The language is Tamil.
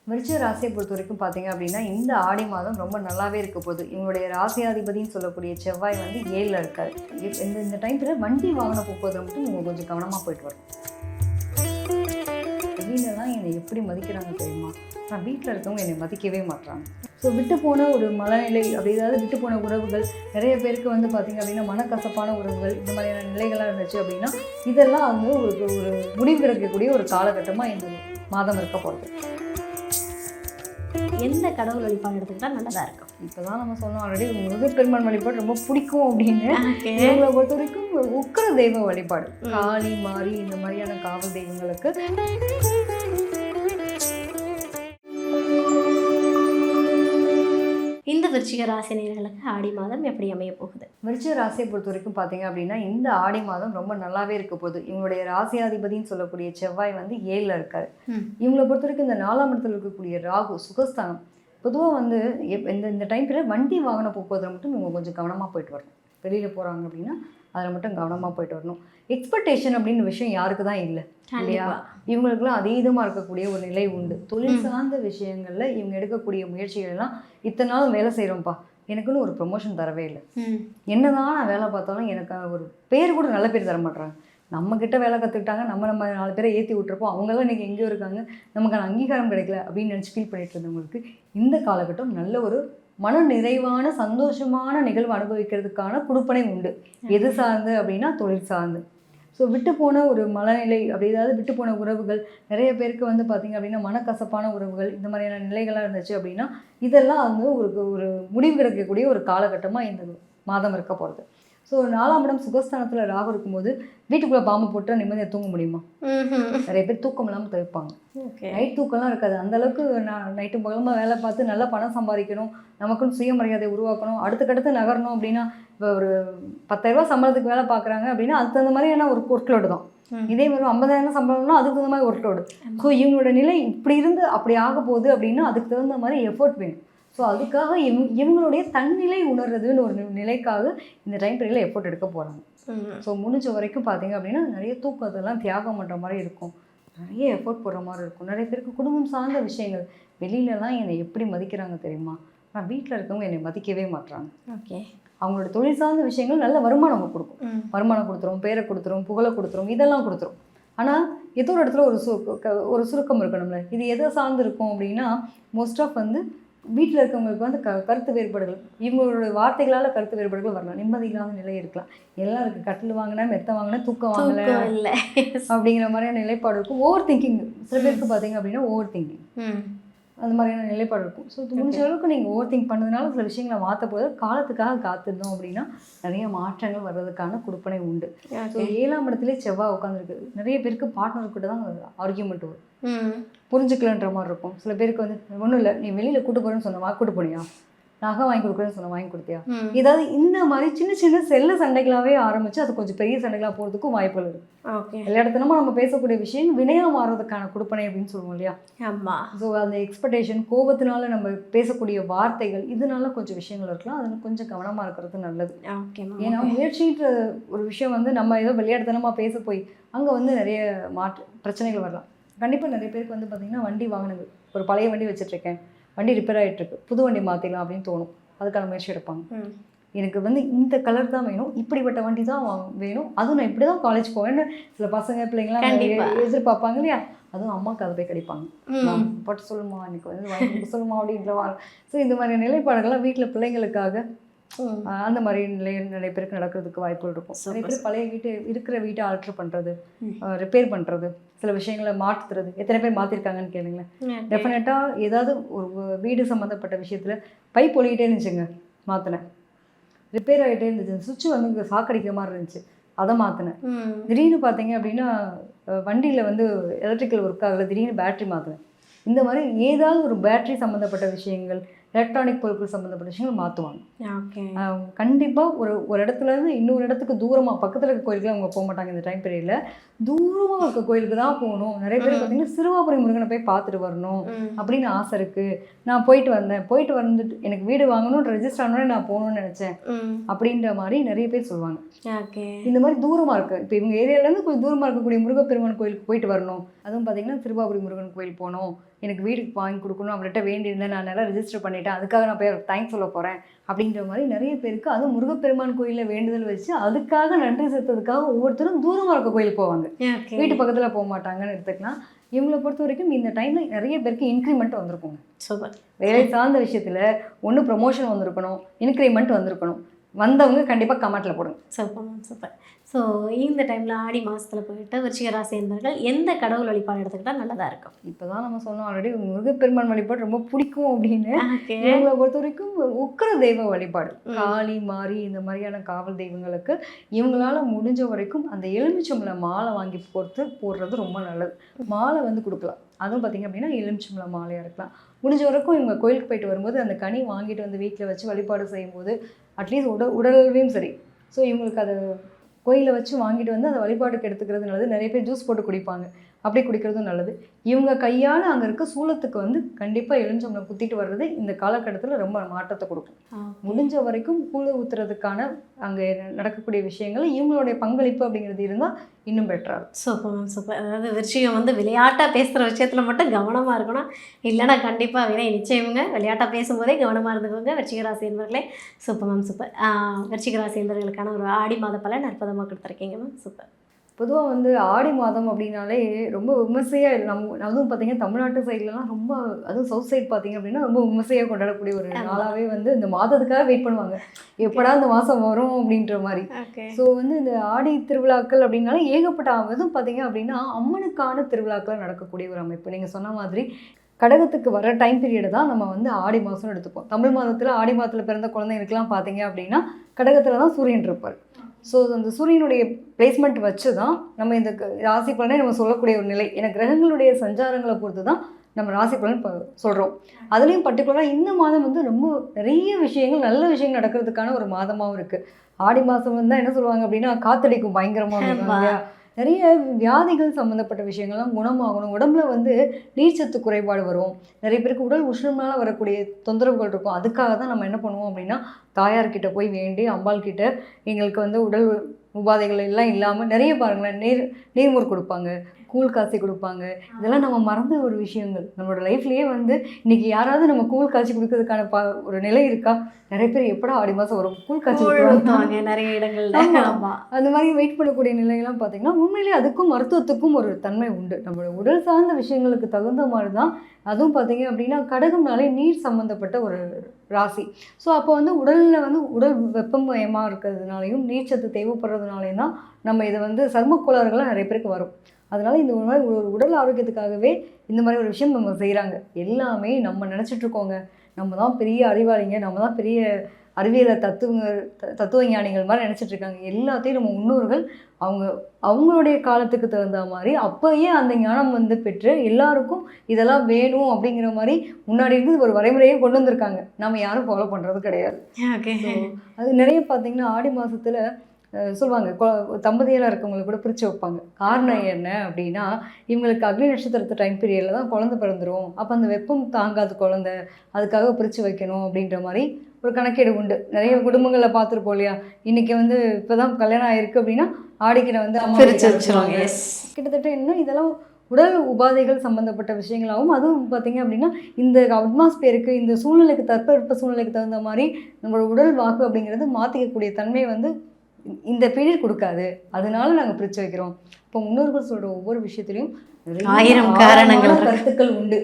விருச்சிக ராசியை பொறுத்த வரைக்கும் பார்த்தீங்க அப்படின்னா இந்த ஆடி மாதம் ரொம்ப நல்லாவே இருக்க போகுது. இவங்களுடைய ராசியாதிபதினு சொல்லக்கூடிய செவ்வாய் வந்து 7ல் இருக்காரு. இந்த டைமில் வண்டி வாகன போக்குவரத்து மட்டும் இவங்க கொஞ்சம் கவனமாக போயிட்டு வரும். வெளியிலலாம் என்னை எப்படி மதிக்கிறாங்க தெரியுமா? நான் வீட்டில் இருக்கவங்க என்னை மதிக்கவே மாட்டாங்க. ஸோ விட்டு போன ஒரு மனநிலை அப்படி ஏதாவது விட்டு போன உறவுகள் நிறைய பேருக்கு வந்து பார்த்திங்க அப்படின்னா மனக்கசப்பான உறவுகள் இந்த மாதிரியான நிலைகளாக இருந்துச்சு அப்படின்னா இதெல்லாம் வந்து ஒரு முடிவு கிடைக்கக்கூடிய ஒரு காலகட்டமாக இந்த மாதம் இருக்க போகிறது. எந்த கடவுள் வழிபாடு எடுத்துக்கிட்டால் நல்லதாக இருக்கும்? இப்போ தான் நம்ம சொன்னோம் ஆல்ரெடி முருகப்பெருமான் வழிபாடு ரொம்ப பிடிக்கும் அப்படின்னு. இவங்களை பொறுத்த வரைக்கும் உக்கிர தெய்வ வழிபாடு காளி மாரி இந்த மாதிரியான காவல் தெய்வங்களுக்கு இந்த விருச்சிக ராசி நேயர்களுக்கு ஆடி மாதம் எப்படி அமைய போகுது? விருச்சிக ராசியை பொறுத்த வரைக்கும் பார்த்தீங்க அப்படின்னா இந்த ஆடி மாதம் ரொம்ப நல்லாவே இருக்க போகுது. இவங்களுடைய ராசியாதிபதினு சொல்லக்கூடிய செவ்வாய் வந்து 7ல் இருக்காரு. இவங்களை பொறுத்த வரைக்கும் இந்த 4ஆம் இடத்துல இருக்கக்கூடிய ராகு சுகஸ்தானம். பொதுவாக வந்து இந்த டைமில் வண்டி வாகன போக்குவரத்து மட்டும் இவங்க கொஞ்சம் கவனமாக போயிட்டு வரணும். வெளியில் போகிறாங்க அப்படின்னா அதில் மட்டும் கவனமாக போயிட்டு வரணும். எக்ஸ்பெக்டேஷன் அப்படின்னு விஷயம் யாருக்கு தான் இல்லை இல்லையா? இவங்களுக்குலாம் அதீதமாக இருக்கக்கூடிய ஒரு நிலை உண்டு. தொழில் சார்ந்த விஷயங்களில் இவங்க எடுக்கக்கூடிய முயற்சிகள் எல்லாம் இத்தனை நாளும் வேலை செய்கிறோம்ப்பா, எனக்குன்னு ஒரு ப்ரொமோஷன் தரவே இல்லை, என்னதான் நான் வேலை பார்த்தாலும் எனக்கு ஒரு பேர் கூட நல்ல பேர் தர மாட்டுறாங்க. நம்மக்கிட்ட வேலை கற்றுக்கிட்டாங்க, நம்ம 4 பேரை ஏற்றி விட்டுருப்போம், அவங்களாம் இன்றைக்கி எங்கேயோ இருக்காங்க, நமக்கான அங்கீகாரம் கிடைக்கல அப்படின்னு நினச்சி ஃபீல் பண்ணிட்டு இருந்தவங்களுக்கு இந்த காலகட்டம் நல்ல ஒரு மன நிறைவான சந்தோஷமான நிகழ்வு அனுபவிக்கிறதுக்கான குடுப்பனை உண்டு. எது சார்ந்து அப்படின்னா தொழில் சார்ந்து. ஸோ விட்டு போன ஒரு மனநிலை அப்படி ஏதாவது விட்டு போன உறவுகள் நிறைய பேருக்கு வந்து பார்த்திங்க அப்படின்னா மனக்கசப்பான உறவுகள் இந்த மாதிரியான நிலைகளாக இருந்துச்சு அப்படின்னா இதெல்லாம் வந்து ஒரு முடிவு கிடைக்கக்கூடிய ஒரு காலகட்டமாக இந்த மாதம் இருக்க போகிறது. ஸோ 4ஆம் இடம் சுகஸ்தானத்தில் ராகு இருக்கும்போது வீட்டுக்குள்ளே பாம்பு போட்டால் நிம்மதியாக தூங்க முடியுமா? நிறைய பேர் தூக்கம் இல்லாமல் தவிர்ப்பாங்க. நைட் தூக்கம்லாம் இருக்காது. அந்தளவுக்கு நான் நைட்டு பகலமாக வேலை பார்த்து நல்லா பணம் சம்பாதிக்கணும், நமக்குன்னு சுயமரியாதை உருவாக்கணும், அடுத்தடுத்து நகரணும் அப்படின்னா இப்போ ஒரு 10,000 சம்பளத்துக்கு வேலை பார்க்குறாங்க அப்படின்னா அதுக்கு தகுந்த மாதிரியான ஒரு ஒர்க்லோடு தான். இதே மாதிரி 50,000 சம்பளம்னா அதுக்கு தகுந்த மாதிரி ஒர்க்லோடு. ஸோ இவங்களோட நிலை இப்படி இருந்து அப்படி ஆக போகுது அப்படின்னா அதுக்கு தகுந்த மாதிரி எஃபோர்ட் வேணும். ஸோ அதுக்காக இவங்களுடைய தன்னிலை உணர்றதுன்னு ஒரு நிலைக்காக இந்த டைம் பீரியடில் எஃபோர்ட் எடுக்க போகிறாங்க. ஸோ முடிஞ்ச வரைக்கும் பார்த்தீங்க அப்படின்னா நிறைய தூக்கத்தெல்லாம் தியாகம் பண்ணுற மாதிரி இருக்கும், நிறைய எஃபோர்ட் போடுற மாதிரி இருக்கும். நிறைய பேருக்கு குடும்பம் சார்ந்த விஷயங்கள் வெளியிலலாம் என்னை எப்படி மதிக்கிறாங்க தெரியுமா? நான் வீட்டில் இருக்கவங்க என்னை மதிக்கவே மாட்டுறாங்க. ஓகே, அவங்களோட தொழில் சார்ந்த விஷயங்கள் நல்ல வருமானம் கொடுக்கும், வருமானம் கொடுத்துரும், பேரை கொடுத்துரும், புகழை கொடுத்துரும், இதெல்லாம் கொடுத்துரும். ஆனால் ஏதோ ஒரு இடத்துல ஒரு சுருக்கம் இருக்கணும்ல. இது எதை சார்ந்து இருக்கும் அப்படின்னா மோஸ்ட் ஆஃப் வந்து வீட்டில் இருக்கவங்களுக்கு வந்து கருத்து வேறுபாடுகள், இவங்களோட வார்த்தைகளால் கருத்து வேறுபாடுகள் வரலாம், நிம்மதி இல்லாத நிலை இருக்கலாம். எல்லாம் இருக்குது, கட்டில் வாங்கினா மெத்த வாங்கினா தூக்கம் வாங்கலை இல்லை அப்படிங்கிற மாதிரியான நிலைப்பாடு இருக்கும். ஓவர் திங்கிங் சில பேருக்கு பார்த்தீங்க அப்படின்னா ஓவர் திங்கிங் அந்த மாதிரியான நிலைப்பாடு இருக்கும். ஸோ முடிஞ்ச அளவுக்கு நீங்கள் ஓவர் திங்க் பண்ணதுனால சில விஷயங்களை மாற்ற போது காலத்துக்காக காத்திருந்தோம் அப்படின்னா நிறைய மாற்றங்கள் வர்றதுக்கான குடுப்பனை உண்டு. ஸோ 7ஆம் இடத்துலேயே செவ்வாய் உட்காந்துருக்கு. நிறைய பேருக்கு பார்ட்னர் கூட தான் ஆர்கியூமெண்ட் வரும், புரிஞ்சுக்கலன்ற மாதிரி இருக்கும். சில பேருக்கு வந்து ஒன்றும் இல்லை, நீ வெளியில் கூட்டு போகிறேன்னு சொன்ன கூட்டு போனியா, நகை வாங்கி கொடுக்குறேன்னு சொன்ன வாங்கி கொடுத்தியா, ஏதாவது இந்த மாதிரி சின்ன சின்ன செல்ல சண்டைகளாகவே ஆரம்பித்து அது கொஞ்சம் பெரிய சண்டைகளாக போகிறதுக்கும் வாய்ப்புகள் இருக்குது. ஓகே, எல்லா இடத்துலமா நம்ம பேசக்கூடிய விஷயம் வினையாக மாறுறதுக்கான குடுப்பனை அப்படின்னு சொல்லுவோம் இல்லையா? ஆமாம். ஸோ அந்த எக்ஸ்பெக்டேஷன், கோபத்தினால நம்ம பேசக்கூடிய வார்த்தைகள் இதனால கொஞ்சம் விஷயங்கள் இருக்கலாம். அதில் கொஞ்சம் கவனமாக இருக்கிறது நல்லது. ஓகே, ஏன்னா முயற்சின்ற ஒரு விஷயம் வந்து நம்ம ஏதோ விளையாட்டுத்தனமாக பேச போய் அங்கே வந்து நிறைய பிரச்சனைகள் வரலாம். கண்டிப்பாக நிறைய பேருக்கு வந்து பார்த்திங்கன்னா வண்டி வாங்கினது, ஒரு பழைய வண்டி வச்சுட்ருக்கேன், வண்டி ரிப்பேர் ஆகிட்டுருக்கு, புது வண்டி மாற்றிடலாம் அப்படின்னு தோணும். அதுக்கான முயற்சி எடுப்பாங்க. எனக்கு வந்து இந்த கலர் தான் வேணும், இப்படிப்பட்ட வண்டி தான் வேணும், அதுவும் நான் இப்படி தான் காலேஜ் போவேன்னு சில பசங்க பிள்ளைங்களாம் எதிர்பார்ப்பாங்க இல்லையா? அதுவும் அம்மாவுக்கு அதை போய் கிடைப்பாங்க, போட்டு சொல்லுமா எனக்கு வந்து வாங்கி சொல்லுமா அப்படின்றவாங்க. ஸோ இந்த மாதிரி நிலைப்பாடுகள்லாம் வீட்டில் பிள்ளைங்களுக்காக அந்த மாதிரி நிறைய பேருக்கு நடக்கிறதுக்கு வாய்ப்புகள் இருக்கும். நிறைய பேர் பழைய இருக்கிற வீட்டை ஆல்ட்ரு பண்ணுறது, ரிப்பேர் பண்ணுறது, சில விஷயங்களை மாற்றுறது. எத்தனை பேர் மாற்றிருக்காங்கன்னு கேளுங்களேன். டெஃபினட்டாக ஏதாவது ஒரு வீடு சம்மந்தப்பட்ட விஷயத்தில் பைப் ஒழிக்கிட்டே இருந்துச்சுங்க, மாற்றினேன். ரிப்பேர் ஆகிட்டே இருந்துச்சு, சுவிட்ச் வந்து சாக்கடிக்கிற மாதிரி இருந்துச்சு, அதை மாற்றினேன். திடீர்னு பார்த்தீங்க அப்படின்னா வண்டியில் வந்து எலக்ட்ரிக்கல் ஒர்க் ஆகலை, திடீர்னு பேட்ரி மாற்றினேன். இந்த மாதிரி ஏதாவது ஒரு பேட்ரி சம்மந்தப்பட்ட விஷயங்கள், எலக்ட்ரானிக் பொருட்கள் சம்மந்தப்பட்ட விஷயங்கள் மாற்றுவாங்க. கண்டிப்பாக ஒரு இடத்துலேருந்து இன்னொரு இடத்துக்கு தூரமாக பக்கத்தில் இருக்க கோயிலுக்கு அவங்க போக மாட்டாங்க. இந்த டைம் பீரியடில் தூரமாக இருக்க கோயிலுக்கு தான் போகணும். நிறைய பேர் பார்த்தீங்கன்னா சிறுவாபுரி முருகனை போய் பார்த்துட்டு வரணும் அப்படின்னு ஆசை இருக்குது. நான் போயிட்டு வந்துட்டு எனக்கு வீடு வாங்கணும், ரெஜிஸ்டர் ஆகணும்னு நான் போகணும்னு நினச்சேன் அப்படின்ற மாதிரி நிறைய பேர் சொல்லுவாங்க. இந்த மாதிரி தூரமாக இருக்குது, இப்போ இவங்க ஏரியாவிலேருந்து கொஞ்சம் தூரமாக இருக்கக்கூடிய முருகப்பெருமான் கோயிலுக்கு போயிட்டு வரணும், அதுவும் பார்த்தீங்கன்னா சிறுவாபுரி முருகன் கோயில் போகணும் எனக்கு வீட்டுக்கு வாங்கி கொடுக்கணும், அவர்கிட்ட வேண்டியிருந்தேன், நான் நல்லா ரெஜிஸ்டர் பண்ணிட்டேன், அதுக்காக நான் போய் அவருக்கு தேங்க்ஸ் சொல்ல போகிறேன் அப்படின்ற மாதிரி நிறைய பேருக்கு, அதுவும் முருகப்பெருமான் கோயிலில் வேண்டுதல் வச்சு அதுக்காக நன்றி செலுத்துறதுக்காக ஒவ்வொருத்தரும் தூரமாக இருக்க கோயிலுக்கு போவாங்க, வீட்டு பக்கத்தில் போக மாட்டாங்கன்னு எடுத்துக்கலாம். இவங்களை பொறுத்த வரைக்கும் இந்த டைமில் நிறைய பேருக்கு இன்க்ரிமெண்ட் வந்திருக்குங்க. சூப்பர். வேலை சார்ந்த விஷயத்தில் ஒன்று ப்ரொமோஷன் வந்திருக்கணும், இன்க்ரிமெண்ட் வந்திருக்கணும். வந்தவங்க கண்டிப்பாக கமெண்ட்டில் போடுங்க. Super super. ஸோ இந்த டைமில் ஆடி மாதத்தில் போயிட்டு விருச்சிக ராசி என்பவர்கள் எந்த கடவுள் வழிபாடு எடுத்துக்கிட்டால் நல்லதாக இருக்கும்? இப்போ தான் நம்ம சொன்னோம் ஆல்ரெடி முருகப்பெருமான் வழிபாடு ரொம்ப பிடிக்கும் அப்படின்னு. இவங்களை பொறுத்த வரைக்கும் உக்கிர தெய்வ வழிபாடு, காளி மாரி இந்த மாதிரியான காவல் தெய்வங்களுக்கு இவங்களால முடிஞ்ச வரைக்கும் அந்த எலுமிச்சம்பழம் மாலை வாங்கி போடுறது ரொம்ப நல்லது. மாலை வந்து கொடுக்கலாம். அதுவும் பார்த்திங்க அப்படின்னா எலுமிச்சம்பழம் மாலையாக இருக்கலாம். முடிஞ்ச வரைக்கும் இவங்க கோயிலுக்கு போயிட்டு வரும்போது அந்த கனி வாங்கிட்டு வந்து வீட்டில் வச்சு வழிபாடு செய்யும்போது அட்லீஸ்ட் உடல்லையும் சரி. ஸோ இவங்களுக்கு அதை கோயிலை வச்சு வாங்கிட்டு வந்து அதை வழிபாட்டுக்கு எடுத்துக்கிறது நல்லது. நிறைய பேர் ஜூஸ் போட்டு குடிப்பாங்க, அப்படி குடிக்கிறதும் நல்லது. இவங்க கையால் அங்கே இருக்க சூளத்துக்கு வந்து கண்டிப்பாக எலுமிச்சம்பழம் குத்திட்டு வர்றது இந்த காலகட்டத்தில் ரொம்ப மாற்றத்தை கொடுக்கும். முடிஞ்ச வரைக்கும் கூழ ஊற்றுறதுக்கான அங்கே நடக்கக்கூடிய விஷயங்கள் இவங்களுடைய பங்களிப்பு அப்படிங்கிறது இருந்தால் இன்னும் பெட்டராக இருக்கும். Super super. அதாவது விருச்சிகம் வந்து விளையாட்டாக பேசுகிற விஷயத்தில் மட்டும் கவனமாக இருக்கணும், இல்லைனா கண்டிப்பாக வினை நிச்சயமுங்க. விளையாட்டாக பேசும்போதே கவனமாக இருந்துக்கோங்க விருச்சிக ராசி என்பவர்களே. Super ma'am, super. விருச்சிக ராசி என்பவர்களுக்கான ஒரு ஆடி மாத பலன் அற்புதமாக கொடுத்துருக்கீங்க மேம். சூப்பர். பொதுவாக வந்து ஆடி மாதம் அப்படின்னாலே ரொம்ப விமர்சையாக அதுவும் பார்த்தீங்கன்னா தமிழ்நாட்டு சைட்லலாம் ரொம்ப, அதுவும் சவுத் சைட் பார்த்தீங்க அப்படின்னா ரொம்ப விமர்சையாக கொண்டாடக்கூடிய ஒரு நாளாகவே வந்து இந்த மாதத்துக்காக வெயிட் பண்ணுவாங்க, எப்படா இந்த மாதம் வரும் அப்படின்ற மாதிரி. ஸோ வந்து இந்த ஆடி திருவிழாக்கள் அப்படின்னாலே ஏகப்பட்ட அதுவும் பார்த்தீங்க அப்படின்னா அம்மனுக்கான திருவிழாக்கள் நடக்கக்கூடிய ஒரு அமைப்பு. நீங்கள் சொன்ன மாதிரி கடகத்துக்கு வர டைம் பீரியடு தான் நம்ம வந்து ஆடி மாதம்னு எடுத்துப்போம். தமிழ் மாதத்தில் ஆடி மாதத்தில் பிறந்த குழந்தைங்களுக்குலாம் பார்த்தீங்க அப்படின்னா கடகத்தில் தான் சூரியன் இருப்பார். ஸோ அந்த சூரியனுடைய பிளேஸ்மெண்ட் வச்சு தான் நம்ம இந்த ராசி பலனை நம்ம சொல்லக்கூடிய ஒரு நிலை. ஏன்னா கிரகங்களுடைய சஞ்சாரங்களை பொறுத்து தான் நம்ம ராசி பலன் சொல்கிறோம். அதுலேயும் பர்டிகுலராக இந்த மாதம் வந்து ரொம்ப நிறைய விஷயங்கள், நல்ல விஷயங்கள் நடக்கிறதுக்கான ஒரு மாதமாகவும் இருக்குது. ஆடி மாதம் வந்து என்ன சொல்லுவாங்க அப்படின்னா காத்தடிக்கும் பயங்கரமாக, நிறைய வியாதிகள் சம்மந்தப்பட்ட விஷயங்கள்லாம் குணமாகணும், உடம்புல வந்து நீர்ச்சத்து குறைபாடு வரும், நிறைய பேருக்கு உடல் உஷ்ணம்னால வரக்கூடிய தொந்தரவுகள் இருக்கும். அதுக்காக தான் நம்ம என்ன பண்ணுவோம் அப்படின்னா தாயார்கிட்ட போய் வேண்டி அம்பாள் கிட்ட எங்களுக்கு வந்து உடல் உபாதைகள் எல்லாம் இல்லாமல் நிறைய பாருங்களேன் நீர்மோர் கொடுப்பாங்க, கூழ் காய்ச்சி கொடுப்பாங்க. இதெல்லாம் நம்ம மறந்த ஒரு விஷயங்கள். நம்மளோட லைஃப்லேயே வந்து இன்றைக்கி யாராவது நம்ம கூழ் காய்ச்சி கொடுக்கறதுக்கான ஒரு நிலை இருக்கா? நிறைய பேர் எப்படா ஆடி மாதம் வரும் கூழ் காய்ச்சி கொடுப்பாங்க நிறைய இடங்கள்ல. அந்த மாதிரி வெயிட் பண்ணக்கூடிய நிலையெல்லாம் பார்த்திங்கன்னா உண்மையிலேயே அதுக்கும் மருத்துவத்துக்கும் ஒரு தன்மை உண்டு. நம்மளோட உடல் சார்ந்த விஷயங்களுக்கு தகுந்த மாதிரி தான். அதுவும் பார்த்திங்க அப்படின்னா கடகம்னாலே நீர் சம்மந்தப்பட்ட ஒரு ராசி. ஸோ அப்போ வந்து உடலில் வந்து உடல் வெப்பமயமாக இருக்கிறதுனாலையும் நீர்ச்சத்து தேவைப்படுறதுனாலையும் தான் நம்ம இதை வந்து சர்ம கோளாறுகள்லாம் நிறைய பேருக்கு வரும். அதனால் இந்த மாதிரி ஒரு உடல் ஆரோக்கியத்துக்காகவே இந்த மாதிரி ஒரு விஷயம் நம்ம செய்கிறாங்க. எல்லாமே நம்ம நினச்சிட்ருக்கோங்க நம்ம தான் பெரிய அறிவாளிங்க, நம்ம தான் பெரிய அறிவியலை தத்துவ ஞானிகள் மாதிரி நினச்சிட்ருக்காங்க. எல்லாத்தையும் நம்ம முன்னோர்கள் அவங்களுடைய காலத்துக்கு தகுந்த மாதிரி அப்போயே அந்த ஞானம் வந்து பெற்று எல்லாருக்கும் இதெல்லாம் வேணும் அப்படிங்கிற மாதிரி முன்னாடி இருந்து ஒரு வரைமுறையே கொண்டு வந்திருக்காங்க. நம்ம யாரும் ஃபாலோ பண்ணுறது கிடையாது. அது நிறைய பார்த்திங்கன்னா ஆடி மாதத்தில் சொல்லுவாங்க தம்பதியெல்லாம் இருக்கவங்களுக்கு கூட பிரித்து வைப்பாங்க. காரணம் என்ன அப்படின்னா இவங்களுக்கு அக்னி நட்சத்திரத்து டைம் பீரியடில் தான் குழந்தை பிறந்துடும், அப்போ அந்த வெப்பம் தாங்காது குழந்தை, அதுக்காக பிரித்து வைக்கணும் அப்படின்ற மாதிரி ஒரு கணக்கீடு உண்டு. நிறைய குடும்பங்களில் பார்த்துருப்போம் இல்லையா? இன்றைக்கி வந்து இப்போ தான் கல்யாணம் ஆகிருக்கு அப்படின்னா ஆடிக்கிற வந்து அம்மா பிரித்து வச்சுருவாங்க. கிட்டத்தட்ட இன்னும் இதெல்லாம் உடல் உபாதைகள் சம்மந்தப்பட்ட விஷயங்களாகவும், அதுவும் பார்த்திங்க அப்படின்னா இந்த அட்மாஸ்பியருக்கு இந்த சூழ்நிலைக்கு தட்பவெப்ப சூழ்நிலைக்கு தகுந்த மாதிரி நம்மளோட உடல் வாக்கு அப்படிங்கிறது மாற்றிக்கக்கூடிய தன்மையை வந்து இந்த பீரியட் கொடுக்காது, அதனால நாங்கள் பிரித்து வைக்கிறோம். இப்போ முன்னோர்கள் சொல்கிற ஒவ்வொரு விஷயத்துலையும் 1000 காரணங்கள் கருத்துக்கள் உண்டு.